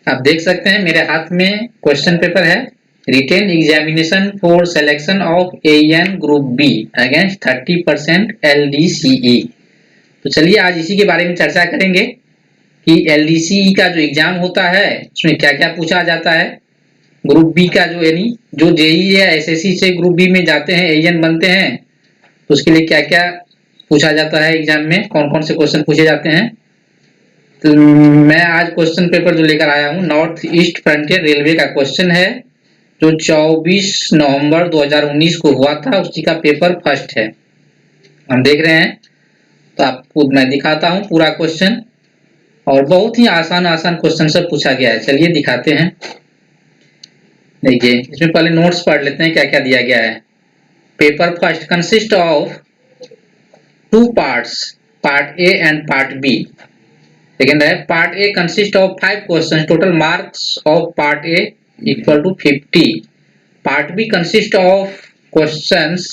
आप देख सकते हैं मेरे हाथ में क्वेश्चन पेपर है। Written examination for selection of AN group B against 30% LDCE. तो चलिए आज इसी के बारे में चर्चा करेंगे कि एलडीसीई का जो एग्जाम होता है उसमें क्या क्या पूछा जाता है। ग्रुप बी का जो यानी जो जेई या एसएससी से ग्रुप बी में जाते हैं, एएन बनते हैं, तो उसके लिए क्या क्या पूछा जाता है, एग्जाम में कौन कौन से क्वेश्चन पूछे जाते हैं। तो मैं आज क्वेश्चन पेपर जो लेकर आया हूँ नॉर्थ ईस्ट फ्रंटियर रेलवे का क्वेश्चन है जो 24 नवंबर 2019 को हुआ था, उसी का पेपर फर्स्ट है। हम देख रहे हैं, तो आपको मैं दिखाता हूँ पूरा क्वेश्चन, और बहुत ही आसान आसान क्वेश्चन सब पूछा गया है। चलिए दिखाते हैं। देखिए इसमें पहले नोट्स पढ़ लेते हैं क्या क्या दिया गया है। Paper first consist of 2 parts, part A and part B. Second है part A consist of 5 question, total marks of part A equal to 50। Part B consist of questions,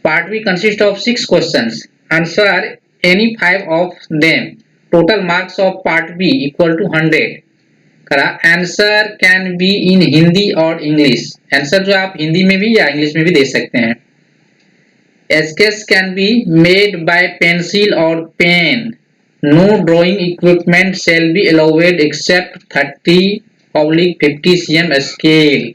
part B consist of 6 questions, answer any 5 of them, total marks of part B equal to 100। करा answer can be in Hindi और English. Answer जो आप हिंदी में भी या English में भी दे सकते हैं। sketch can be made by pencil or pen. No drawing equipment shall be allowed except 30/50 cm scale.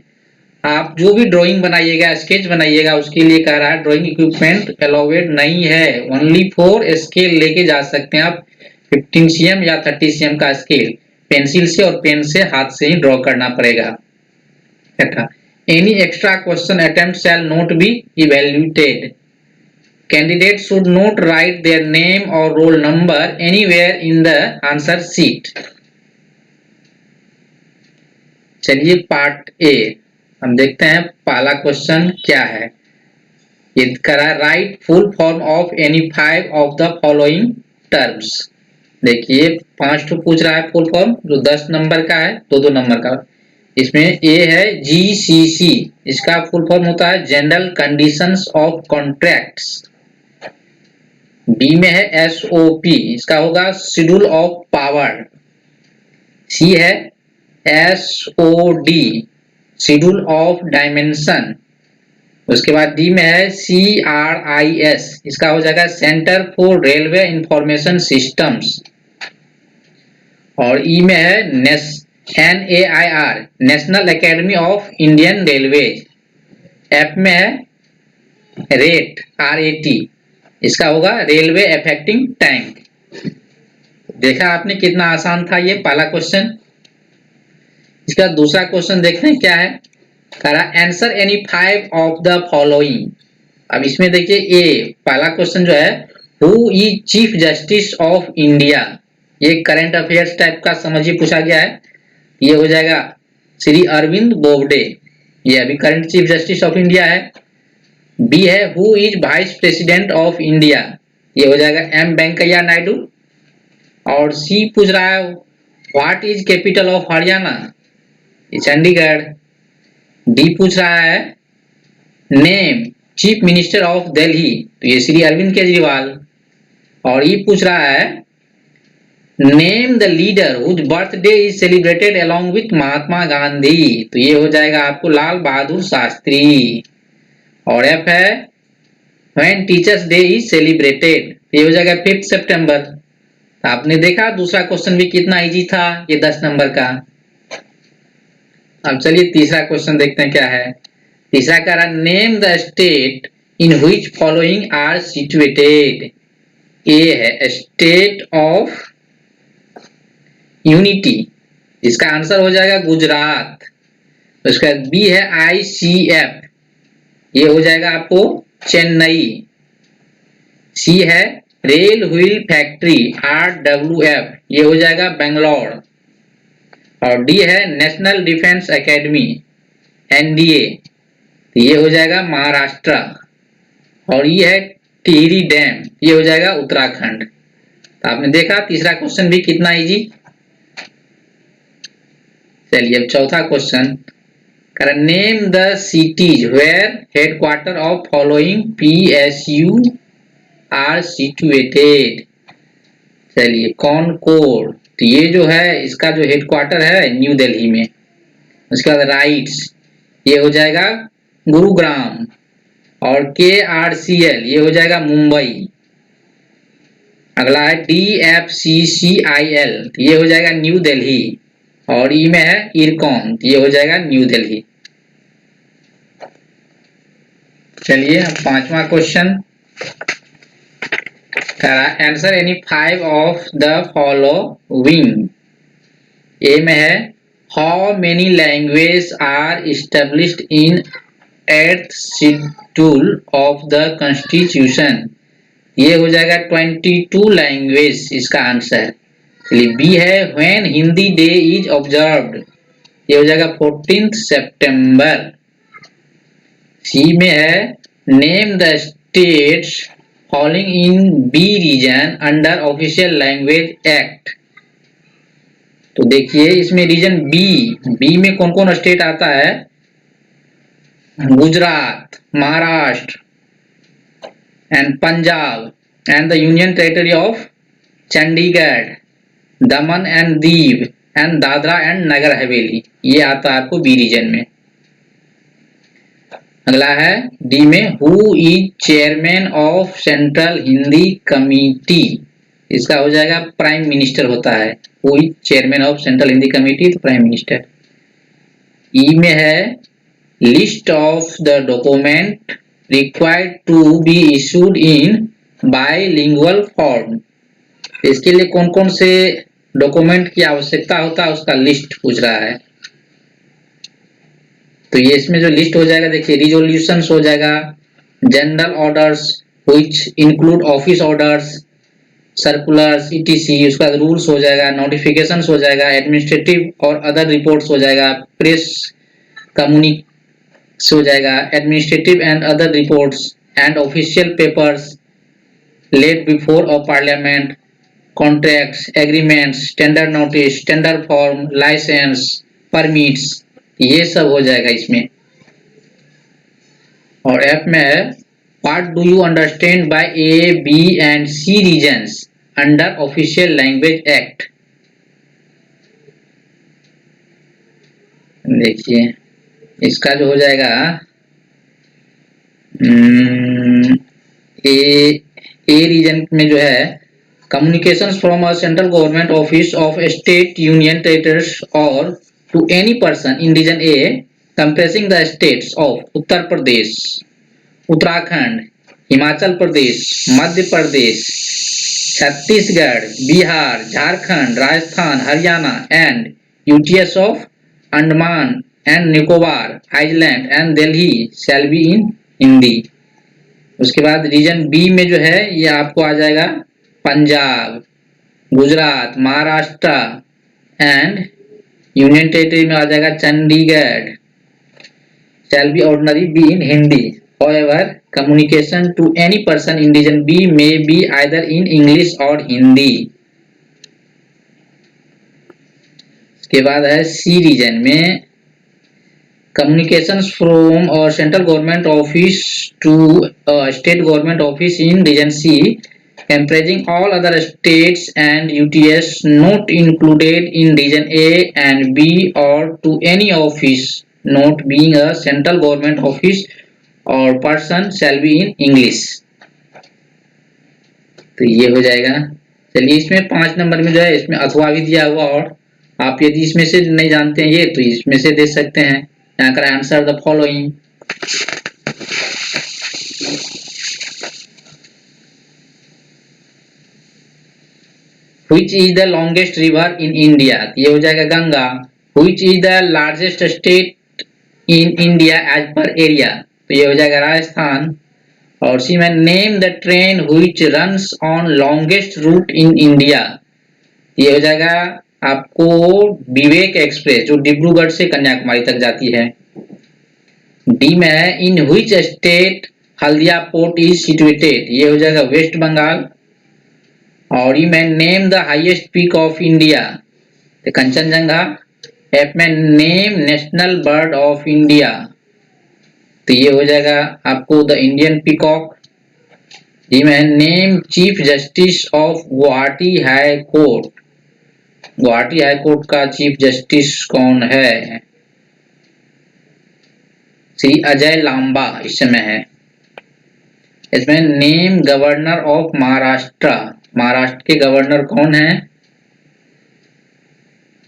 आप जो भी ड्राइंग बनाइएगा, स्केच बनाइएगा, उसके लिए कह रहा है ड्राइंग इक्विपमेंट अलाउड नहीं है, ओनली फॉर स्केल लेके जा सकते हैं आप 15 cm या 30 cm का स्केल। पेंसिल से और पेन से हाथ से ही ड्रॉ करना पड़ेगा। Any extra question attempt shall not be evaluated. Candidates should not write their name or roll number anywhere in the answer sheet. चलिए पार्ट ए हम देखते हैं पहला क्वेश्चन क्या है। ये करा right full form of any 5 of the following terms. देखिए 5 तो पूछ रहा है फुल फॉर्म, जो 10 नंबर का है, 2-2 नंबर का। इसमें ए है जीसीसी, इसका फुल फॉर्म होता है general conditions of contracts. B में है एसओपी, इसका होगा शेड्यूल ऑफ पावर। सी है एसओडी, शेड्यूल ऑफ डायमेंशन। उसके बाद डी में है सीआरआईएस, इसका हो जाएगा centre for railway information systems. और ई में है NAIR, national academy of Indian railways. F में है रेट, आरएटी, इसका होगा रेलवे अफेक्टिंग टैंक। देखा आपने कितना आसान था ये पहला क्वेश्चन। इसका दूसरा क्वेश्चन देखते हैं क्या है। करा answer any 5 of the following. अब इसमें देखिए ए पहला क्वेश्चन जो है who is chief justice of India, ये करंट अफेयर्स टाइप का समझिए पूछा गया है। ये हो जाएगा श्री अरविंद बोबडे, ये अभी current chief justice of India है। बी है who is vice president of India, ये हो जाएगा एम वेंकैया नायडू। और सी पूछ रहा है what is capital of Haryana, ये चंडीगढ़। डी पूछ रहा है name chief minister of Delhi, तो ये श्री अरविंद केजरीवाल। और ये पूछ रहा है name the leader whose birthday is celebrated along with Mahatma Gandhi, तो ये हो जाएगा आपको लाल बहादुर शास्त्री। और एफ है when teachers day is celebrated, ये हो जाएगा 5 सितंबर। आपने देखा दूसरा क्वेश्चन भी कितना इजी था, ये 10 नंबर का। अब चलिए तीसरा क्वेश्चन देखते हैं क्या है। तीसरा कह रहा name the state in which following are situated. A है स्टेट ऑफ यूनिटी, इसका आंसर हो जाएगा गुजरात। उसके बाद बी है आईसीएफ, ये हो जाएगा आपको चेन्नई। सी है रेल व्हील फैक्ट्री आरडब्ल्यूएफ, ये हो जाएगा बेंगलोर। और डी है नेशनल डिफेंस एकेडमी एनडीए, तो ये हो जाएगा महाराष्ट्र। और ये है टिहरी डैम, ये हो जाएगा उत्तराखंड। तो आपने देखा तीसरा क्वेश्चन भी कितना इजी। चलिए अब चौथा question, name the cities where headquarter of following PSU are situated. चलिए कॉनकोर्ड, तो ये जो है इसका जो हेडक्वार्टर है न्यू दिल्ली में। उसके बाद राइट्स ये हो जाएगा गुरुग्राम, और KRCL ये हो जाएगा मुंबई। अगला है DFCCIL ये हो जाएगा न्यू दिल्ली, और ई में है इरकॉन ये हो जाएगा न्यू दिल्ली। चलिए अब 5वां question, answer any 5 of the following. A में है how many language are established in 8th schedule of the constitution. ये हो जाएगा 22 लैंग्वेज इसका आंसर। बी है when Hindi day is observed, ये हो जाएगा 14 सितंबर। सी में है name the states following in B region under official language act. तो देखिए इसमें रीजन बी में कौन कौन स्टेट आता है, Gujarat, Maharashtra and Punjab and the union territory of Chandigarh, Daman and Diu and Dadra and Nagar Haveli, ये आता है आपको बी रीजन में। अगला है डी में who is chairman of central Hindi committee, इसका हो जाएगा प्राइम मिनिस्टर होता है। Who is chairman of central Hindi committee, तो प्राइम मिनिस्टर। ई में है list of the document required to be issued in bilingual form, इसके लिए कौन कौन से डॉक्यूमेंट की आवश्यकता होता है उसका लिस्ट पूछ रहा है। तो ये इसमें जो लिस्ट हो जाएगा देखिए, रिजोल्यूशंस हो जाएगा, general orders which include office orders, circulars ETC, उसका रूल्स हो जाएगा, नोटिफिकेशंस हो जाएगा, एडमिनिस्ट्रेटिव और अदर रिपोर्ट्स हो जाएगा, प्रेस कम्युनिकेशन हो जाएगा, administrative and other reports and official papers laid before a parliament, contracts, agreements, tender notice, tender form, licence, permits, ये सब हो जाएगा इसमें। और एफ में है what do you understand by A, B and C reasons under official language act. देखिए इसका जो हो जाएगा ए रीजन में जो है communications from a central government office of state union territories और to any person in region A comprising the states of Uttar Pradesh, Uttarakhand, Himachal Pradesh, Madhya Pradesh, Chhattisgarh, Bihar, Jharkhand, Rajasthan, Haryana and UTS of Andaman and Nicobar island and Delhi shall be in Hindi. उसके बाद रीजन बी में जो है ये आपको आ जाएगा Punjab, Gujarat, Maharashtra and union territory में आ जाएगा Chandigarh, shall be ordinary be in Hindi. However, communication to any person in region B may be either in English or Hindi. इसके बाद है सी रीजन में communications from a central government office to a state government office in region C comprising all other states and UTS not included in region A and B or to any office not being a central government office or person shall be in English। तो ये हो जाएगा। चलिए इसमें 5 number में जो है इसमें अथवा भी दिया हुआ, और आप यदि इसमें से नहीं जानते हैं ये तो इसमें से दे सकते हैं। यहाँ का answer the following. Which is the longest river in India? ये हो जाएगा Ganga. Which is the largest state in India as per area? तो ये हो जाएगा राजस्थान। और सी में name the train which runs on longest route in India, ये हो जाएगा आपको विवेक एक्सप्रेस जो डिब्रूगढ़ से कन्याकुमारी तक जाती है। डी में है in which state Haldia port is situated, ये हो जाएगा वेस्ट बंगाल। और ई में name the highest peak of India, Kanchenjunga. F में name national bird of India, तो ये हो जाएगा आपको द इंडियन पीकॉक। जी में name chief justice of Guwahati high court, Guwahati high court का चीफ जस्टिस कौन है? श्री अजय लांबा इस समय है। इसमें name governor of Maharashtra, Maharashtra के गवर्नर कौन है?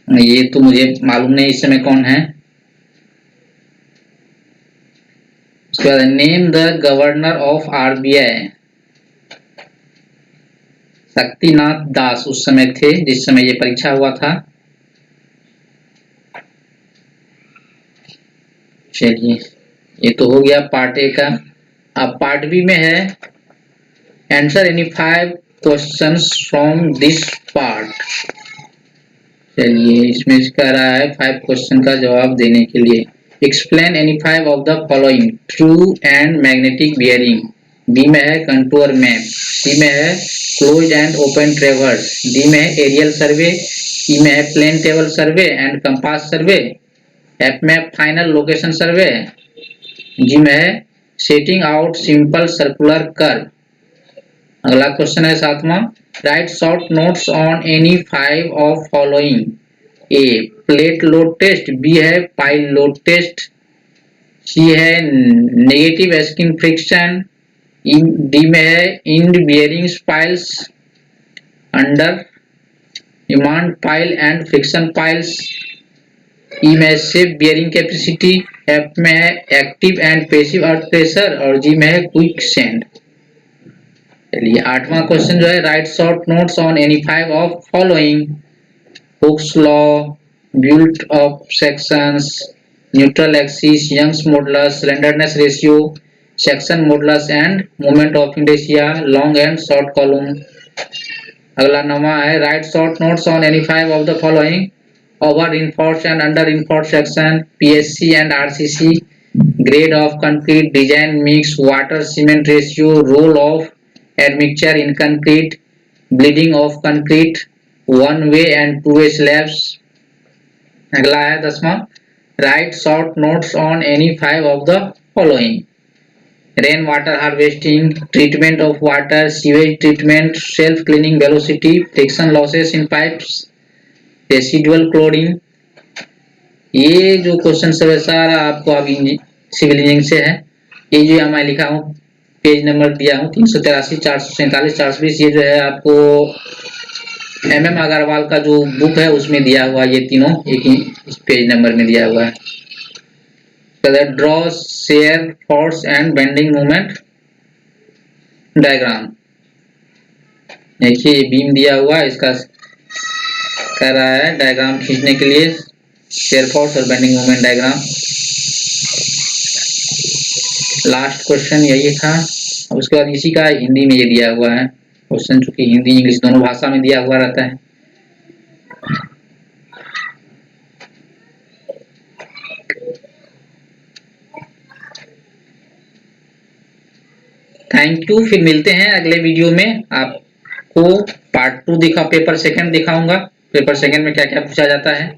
ये तो मुझे मालूम नहीं इस समय कौन है। उसके बाद name the governor of RBI, Shaktinath Das उस समय थे जिस समय ये परीक्षा हुआ था। चलिए ये तो हो गया पार्ट ए का। अब पार्ट बी में है answer any 5 questions from this part. चलिए इसमें कह रहा है 5 क्वेश्चन का जवाब देने के लिए explain any 5 of the following true and magnetic bearing. B में है कंटूर मैप, सी में है close and open traverse, D में है एरियल सर्वे, ई में है plane table survey and compass survey, F में फाइनल लोकेशन सर्वे, जी में है setting out simple circular curve. अगला क्वेश्चन है 7वां, write short notes on any 5 of following. A plate load test, B है pile load test, C है negative skin friction, D में है end bearing piles, under demand pile and friction piles, E में safe bearing capacity, F में है active and passive earth pressure और G में है क्विक सेंड। चलिए 8वां क्वेश्चन जो है write short notes on any 5 of following. Hooke's law, built of sections, neutral axis, Young's modulus, slenderness ratio, section modulus and moment of inertia, long and short column. अगला 9वां है write short notes on any 5 of the following. over reinforced and under reinforced section, PSC and RCC, grade of concrete, design mix, water cement ratio, role of admixture in concrete, bleeding of concrete, one way and two way slabs। अगला है 10वां write short notes on any 5 of the following. Rain water harvesting, treatment of water, sewage treatment, self cleaning velocity, friction losses in pipes, residual chlorine. ये जो question सब है सारा आपको अभी सिविल इंजीनियरिंग से है। ये जो यहाँ मैं लिखा हूँ पेज नंबर दिया हूँ 383, 447, 420, ये जो है आपको MM अग्रवाल का जो बुक है उसमें दिया हुआ, ये तीनों एक ही पेज नंबर में दिया हुआ है। Draw shear force and bending moment diagram, देखिए ये बीम दिया हुआ है, इसका कह रहा है डायग्राम खींचने के लिए शेयर फोर्स और bending moment diagram. Last question यही था। अब उसके बाद इसी का हिंदी में ये दिया हुआ है क्वेश्चन, चूंकि हिंदी इंग्लिश दोनों भाषा में दिया हुआ रहता है। थैंक यू, फिर मिलते हैं अगले वीडियो में। आपको पार्ट 2 पेपर सेकंड दिखाऊंगा, पेपर सेकंड में क्या क्या पूछा जाता है।